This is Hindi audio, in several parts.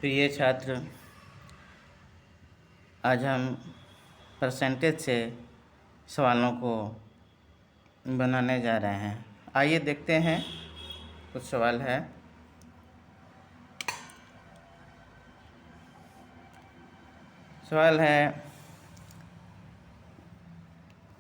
प्रिय छात्र, आज हम परसेंटेज से सवालों को बनाने जा रहे हैं। आइए देखते हैं, कुछ सवाल है। सवाल है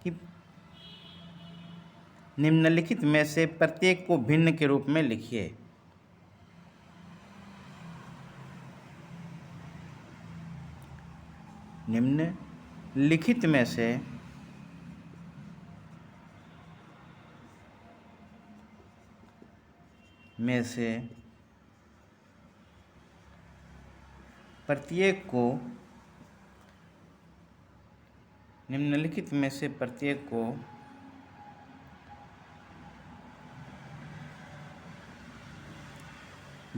कि निम्नलिखित में से प्रत्येक को भिन्न के रूप में लिखिए। निम्नलिखित में से प्रत्येक को निम्नलिखित में से प्रत्येक को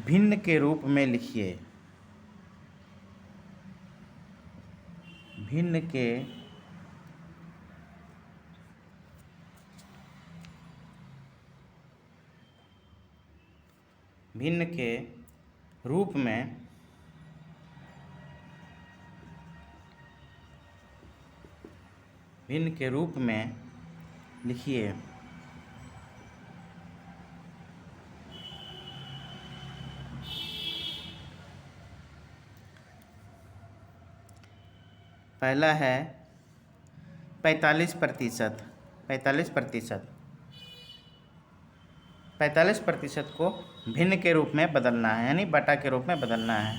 भिन्न के रूप में लिखिए। भिन्न के रूप में लिखिए। पहला है 45%। 45% को भिन्न के रूप में बदलना है, यानी बटा के रूप में बदलना है।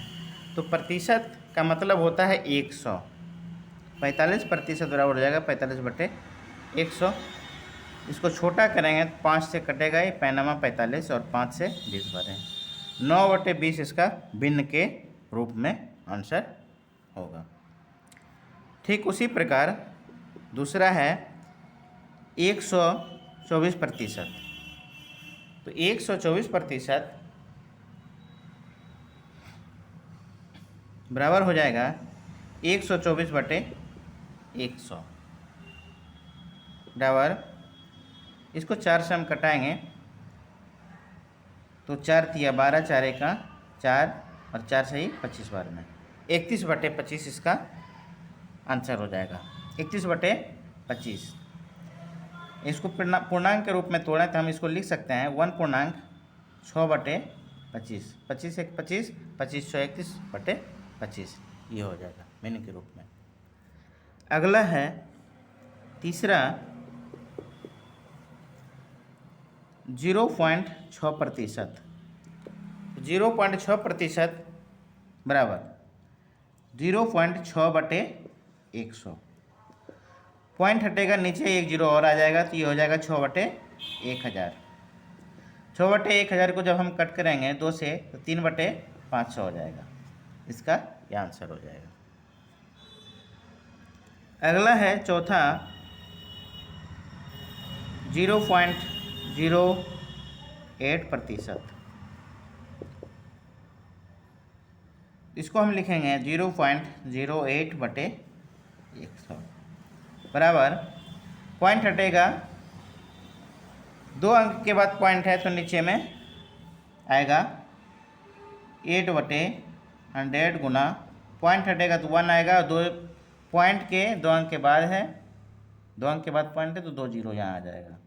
तो प्रतिशत का मतलब होता है 100। 45% बराबर हो जाएगा 45/100। इसको छोटा करेंगे तो 5 से कटेगा ये पैनामा 45 और 5 से 20 बारें 9/20 इसका भिन्न के रूप में आंसर होगा। ठीक उसी प्रकार दूसरा है 124%। तो 124% बराबर हो जाएगा 124/100 बराबर, इसको 4 से हम कटाएंगे तो 4 तिया 12, 4 एका 4 और 4 से ही 25 बार में 31/25 इसका आंसर हो जाएगा। 31/25। इसको पूर्णांक के रूप में तोड़ें तो हम इसको लिख सकते हैं 1/6/25। 25 1 25, 25 6 31/25 ये हो जाएगा भिन्न के रूप में। अगला है तीसरा 0.6%। 0.6% बराबर 0.6/100। पॉइंट हटेगा, नीचे 1 0 और आ जाएगा तो ये हो जाएगा 6/1000। 6/1000 को जब हम कट करेंगे 2 से तो 3/500 हो जाएगा। इसका ये आंसर हो जाएगा। अगला है चौथा 0.08%। इसको हम लिखेंगे 0.08/100 बराबर, पॉइंट हटेगा, 2 अंक के बाद पॉइंट है तो नीचे में आएगा 8/100 गुना, पॉइंट हटेगा तो 1 आएगा। 2 पॉइंट के 2 अंक के बाद है, 2 अंक के बाद पॉइंट है तो 2 0 यहाँ आ जाएगा।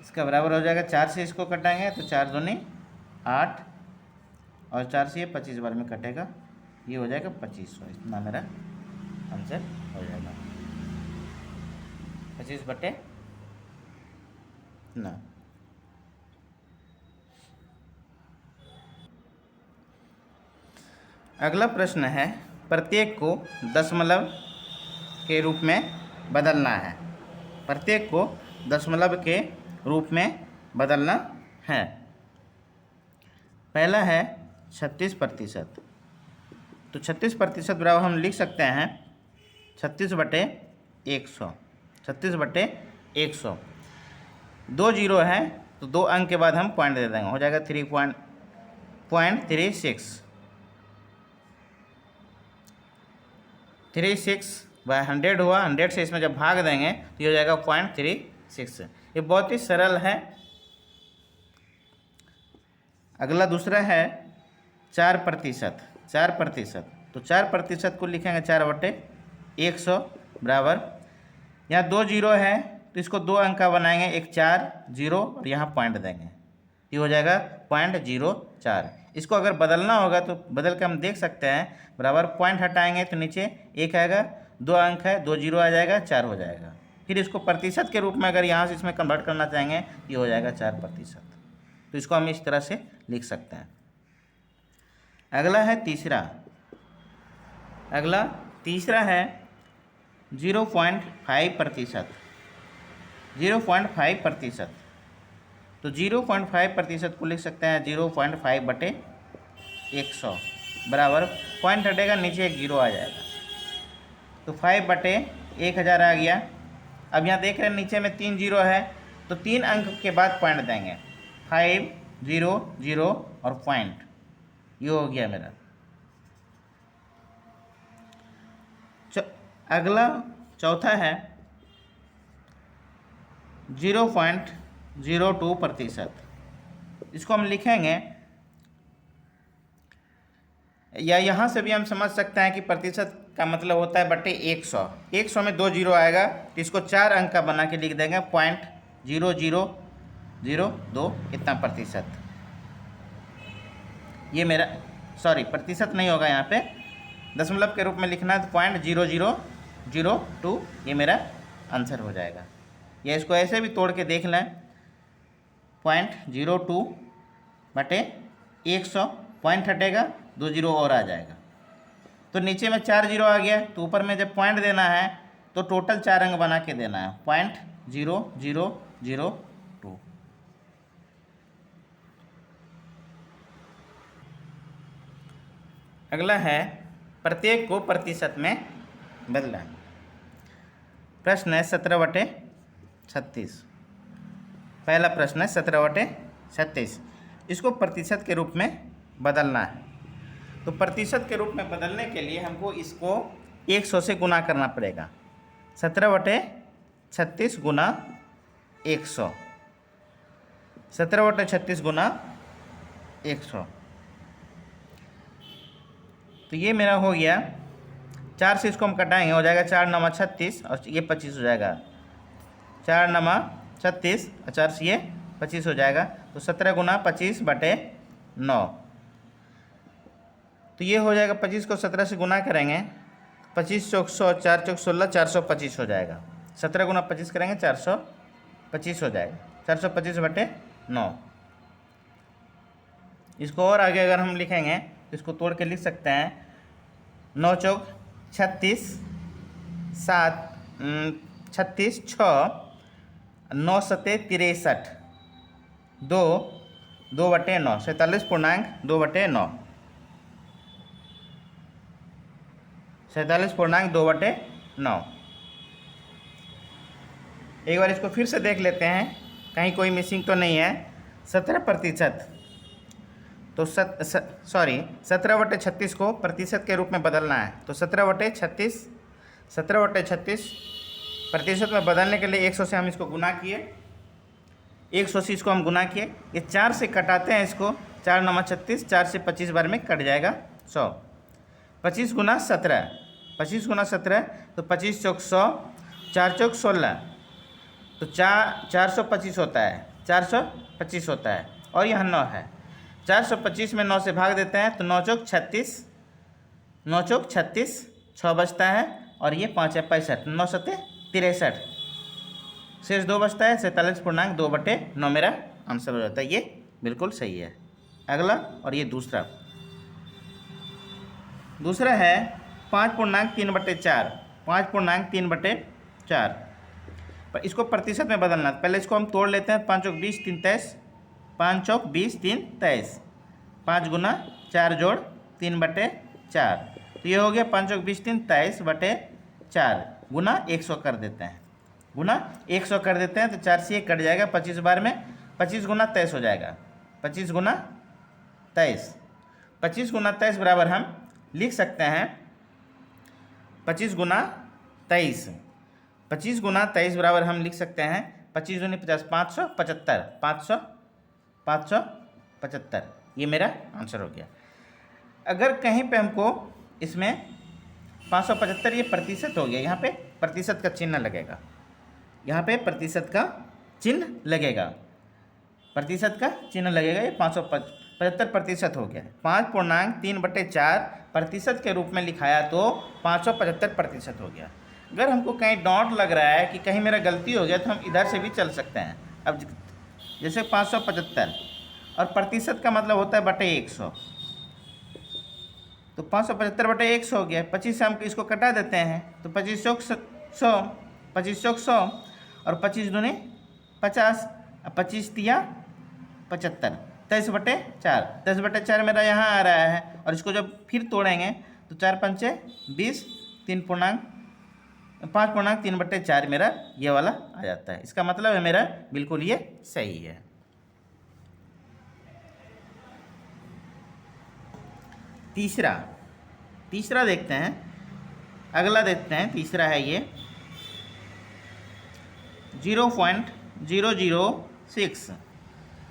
इसका बराबर हो जाएगा 4 से इसको कटाएंगे तो 4 दूनी 8 और 4 से ये 25 बार में कटेगा, ये हो जाएगा 2500। इतना मेरा आंसर हो जाएगा 25/9। अगला प्रश्न है प्रत्येक को दशमलव के रूप में बदलना है। प्रत्येक को दशमलव के रूप में बदलना है। पहला है 36%। तो 36% बराबर हम लिख सकते हैं 36/100। 36/100, 2 0 है तो 2 अंक के बाद हम पॉइंट दे देंगे, हो जाएगा 3.36। 36/100 हुआ। 100 से इसमें जब भाग देंगे तो ये हो जाएगा 0.36। ये बहुत ही सरल है। अगला दूसरा है 4%। 4%, तो 4% को लिखेंगे 4/100 बराबर, यहाँ 2 जीरो है तो इसको 2 अंक का बनाएंगे, एक 4 जीरो और यहाँ पॉइंट देंगे, ये हो जाएगा 0.04। इसको अगर बदलना होगा तो बदल के हम देख सकते हैं, बराबर पॉइंट हटाएंगे तो नीचे 1 आएगा, 2 अंक है, 2 जीरो आ जाएगा, 4 हो जाएगा। फिर इसको प्रतिशत के रूप में अगर यहाँ से इसमें कन्वर्ट करना चाहेंगे ये हो जाएगा 4%। तो इसको हम इस तरह से लिख सकते हैं। अगला है तीसरा। अगला तीसरा है 0.5%। 0.5%, तो 0.5% को लिख सकते हैं 0.5/100 बराबर, पॉइंट हटेगा नीचे एक जीरो आ जाएगा, तो 5/1000 आ गया। अब यहाँ देख रहे हैं नीचे में 3 जीरो है, तो 3 अंक के बाद पॉइंट देंगे, 5 0 0 और पॉइंट, ये हो गया मेरा। अगला चौथा है 0.02%। इसको हम लिखेंगे, या यहाँ से भी हम समझ सकते हैं कि प्रतिशत का मतलब होता है बटे 100। 100 में 2 जीरो आएगा तो इसको 4 अंक का बना के लिख देंगे, 0.0002 इतना प्रतिशत। ये मेरा, सॉरी प्रतिशत नहीं होगा, यहाँ पे दशमलव के रूप में लिखना है, तो 0.0002 ये मेरा आंसर हो जाएगा। या इसको ऐसे भी तोड़ के देख लें, 0.02/100, पॉइंट हटेगा, 2 जीरो और आ जाएगा, तो नीचे में 4 जीरो आ गया, तो ऊपर में जब पॉइंट देना है तो टोटल 4 अंक बना के देना है, 0.0002। अगला है प्रत्येक को प्रतिशत में बदलना। प्रश्न है 17/36। पहला प्रश्न है 17/36, इसको प्रतिशत के रूप में बदलना है। तो प्रतिशत के रूप में बदलने के लिए हमको इसको 100 से गुना करना पड़ेगा। 17/36 गुना 100, 17/36 गुना 100, तो ये मेरा हो गया। 4 से इसको हम कटाएंगे, हो जाएगा 4 9 36 और ये 25 हो जाएगा, 4 9 36 और 4 से ये 25 हो जाएगा, तो 17 गुना 25/9, तो ये हो जाएगा। 25 को 17 से गुना करेंगे, 25 चौक 100, 4 चौक 16, 425 हो जाएगा। 17 गुना 25 करेंगे 425 हो जाएगा, 425/9। इसको और आगे अगर हम लिखेंगे तो इसको तोड़ के लिख सकते हैं, 9 चौक 36, 7 36 6, 9 सते 63, 2/9, 47.2/9, 47.2/9। एक बार इसको फिर से देख लेते हैं, कहीं कोई मिसिंग तो नहीं है। 17%, तो 17/36 को प्रतिशत के रूप में बदलना है, तो 17/36 प्रतिशत में बदलने के लिए 100 से हम इसको गुना किए, 100 से इसको हम गुना किए, ये 4 से कटाते हैं इसको, 4 9 36, 4 से 25 बार में कट जाएगा 100। 25 गुना 17, 25 गुना 17, तो 25 चौक 100, 4 चौक 16, तो 425 होता है, 425 होता है, और यहाँ 9 है। 425 में 9 से भाग देते हैं, तो 9 चौक 36, 9 चौक 36, 6 बचता है, और ये 5 है 65, 9 सते 63, शेष 2 बचता है, 47.2/9 मेरा आंसर हो जाता है। ये बिल्कुल सही है। अगला, और ये दूसरा है 5.3/4, 5.3/4, पर इसको प्रतिशत में बदलना। पहले इसको हम तोड़ लेते हैं, 5 चौक 20 3 23, 5 चौक 20 3 23, 5 गुना 4 जोड़ 3/4, तो ये हो गया 5 चौक 20 3 23/4, गुना 100 कर देते हैं, गुना 100 कर देते हैं, तो 4 से 1 कट जाएगा, 25 बार में 25 गुना 23 हो जाएगा, 25 गुना 23, 25 गुना 23 बराबर हम लिख सकते हैं 25 गुना 23, 25 गुना 23 बराबर हम लिख सकते हैं 25 दूनी 50, 575, 575 75, ये मेरा आंसर हो गया। अगर कहीं पे हमको इसमें 575 ये प्रतिशत हो गया, यहाँ पे प्रतिशत का चिन्ह लगेगा, यहाँ पे प्रतिशत का चिन्ह लगेगा, प्रतिशत का चिन्ह लगेगा। ये 575% हो गया। 5.3/4 प्रतिशत के रूप में लिखाया तो 575% हो गया। अगर हमको कहीं डॉट लग रहा है कि कहीं मेरा गलती हो गया तो हम इधर से भी चल सकते हैं। अब जैसे 575 और प्रतिशत का मतलब होता है बटे 100, तो 575/100 हो गया। 25 से हम इसको कटा देते हैं तो 2500 और 25 दूनी 50, 25 तिया 75, 23/4। 23/4 मेरा यहाँ आ रहा है और इसको जब फिर तोड़ेंगे तो 4 पंचे 20, 5.3/4 मेरा ये वाला आ जाता है। इसका मतलब है मेरा बिल्कुल ये सही है। तीसरा देखते हैं, अगला देखते हैं। तीसरा है ये 0.006,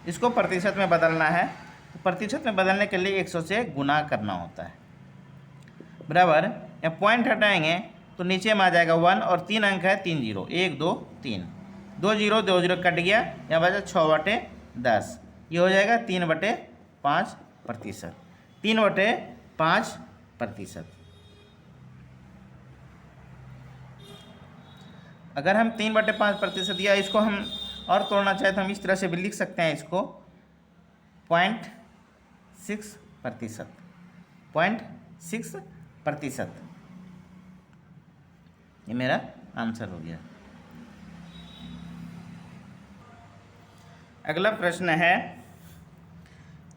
इसको प्रतिशत में बदलना है। प्रतिशत में बदलने के लिए 100 से गुना करना होता है, बराबर। या पॉइंट हटाएंगे तो नीचे में आ जाएगा 1 और 3 अंक है 3 जीरो, 1 2 3, 2 जीरो कट गया, यहाँ बचा 6/10, ये हो जाएगा 3/5%, 3/5%। अगर हम 3/5% या इसको हम और तोड़ना चाहें तो हम इस तरह से भी लिख सकते हैं इसको 0.6%, 0.6%, ये मेरा आंसर हो गया। अगला प्रश्न है,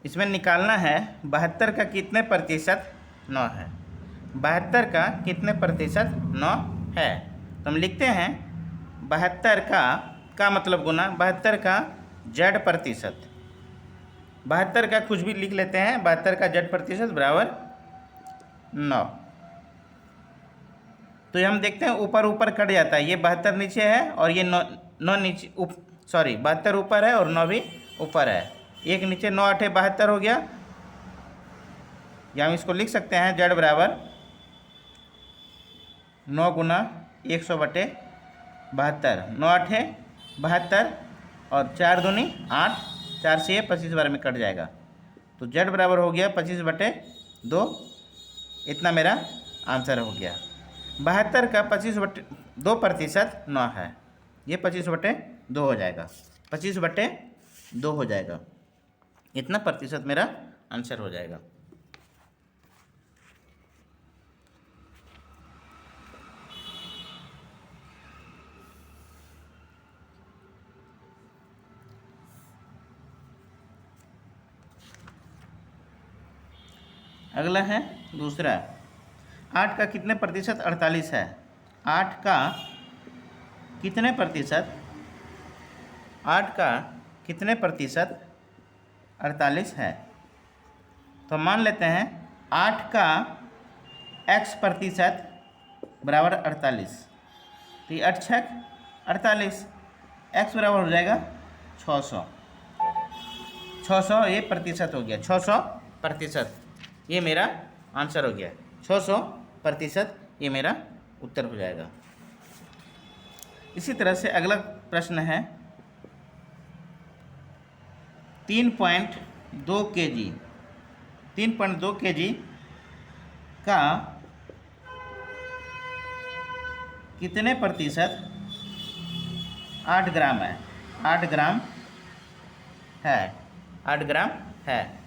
इसमें निकालना है 72 का कितने प्रतिशत 9 है। 72 का कितने प्रतिशत 9 है, तो हम लिखते हैं 72 का मतलब गुना 72 का Z प्रतिशत, 72 का कुछ भी लिख लेते हैं, 72 का Z प्रतिशत बराबर 9। तो ये हम देखते हैं ऊपर ऊपर कट जाता है, ये 72 नीचे है और ये 9 नीचे 72 ऊपर है और 9 भी ऊपर है, एक नीचे 9 8 72 हो गया। या हम इसको लिख सकते हैं Z बराबर 9 गुना 100/72, 9 8 72 और 4 दूनी 8, 4 से 25 बार में कट जाएगा, तो Z बराबर हो गया 25/2। इतना मेरा आंसर हो गया। 72 का 25/2% 9 है, ये 25/2 हो जाएगा, 25/2 हो जाएगा। इतना प्रतिशत मेरा आंसर हो जाएगा। अगला है दूसरा, 8 का कितने प्रतिशत 48 है। 8 का कितने प्रतिशत 8 का कितने प्रतिशत 48 है, तो मान लेते हैं 8 का x प्रतिशत बराबर 48, तो ये 8 छक 48, x बराबर हो जाएगा 600, 600 ये प्रतिशत हो गया, 600%, ये मेरा आंसर हो गया। 600% ये मेरा उत्तर हो जाएगा। इसी तरह से अगला प्रश्न है 3.2 kg, 3.2 kg का कितने प्रतिशत 8 ग्राम है। 8 ग्राम है, 8 ग्राम है।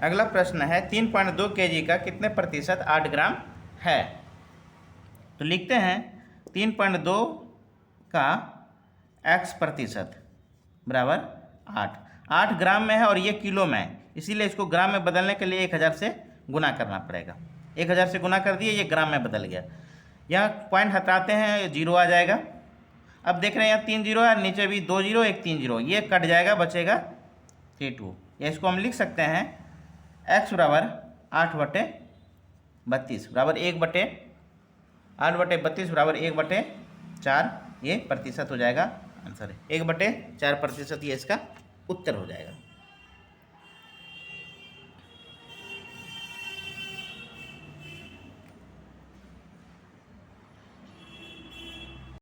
अगला प्रश्न है 3.2 kg का कितने प्रतिशत 8 ग्राम है, तो लिखते हैं 3.2 का x प्रतिशत बराबर 8 ग्राम में है और ये किलो में है, इसीलिए इसको ग्राम में बदलने के लिए 1000 से गुना करना पड़ेगा। 1000 से गुना कर दिए, ये ग्राम में बदल गया। यहाँ पॉइंट हटाते हैं, 0 आ जाएगा। अब देख रहे हैं यहाँ 3 0 है, नीचे भी 2 0 1 3 0, ये कट जाएगा, बचेगा 3 2। या इसको हम लिख सकते हैं x बराबर 8/32 बराबर 1/8/32 बराबर 1/4, ये प्रतिशत हो जाएगा आंसर है। 1/4% ये इसका उत्तर हो जाएगा।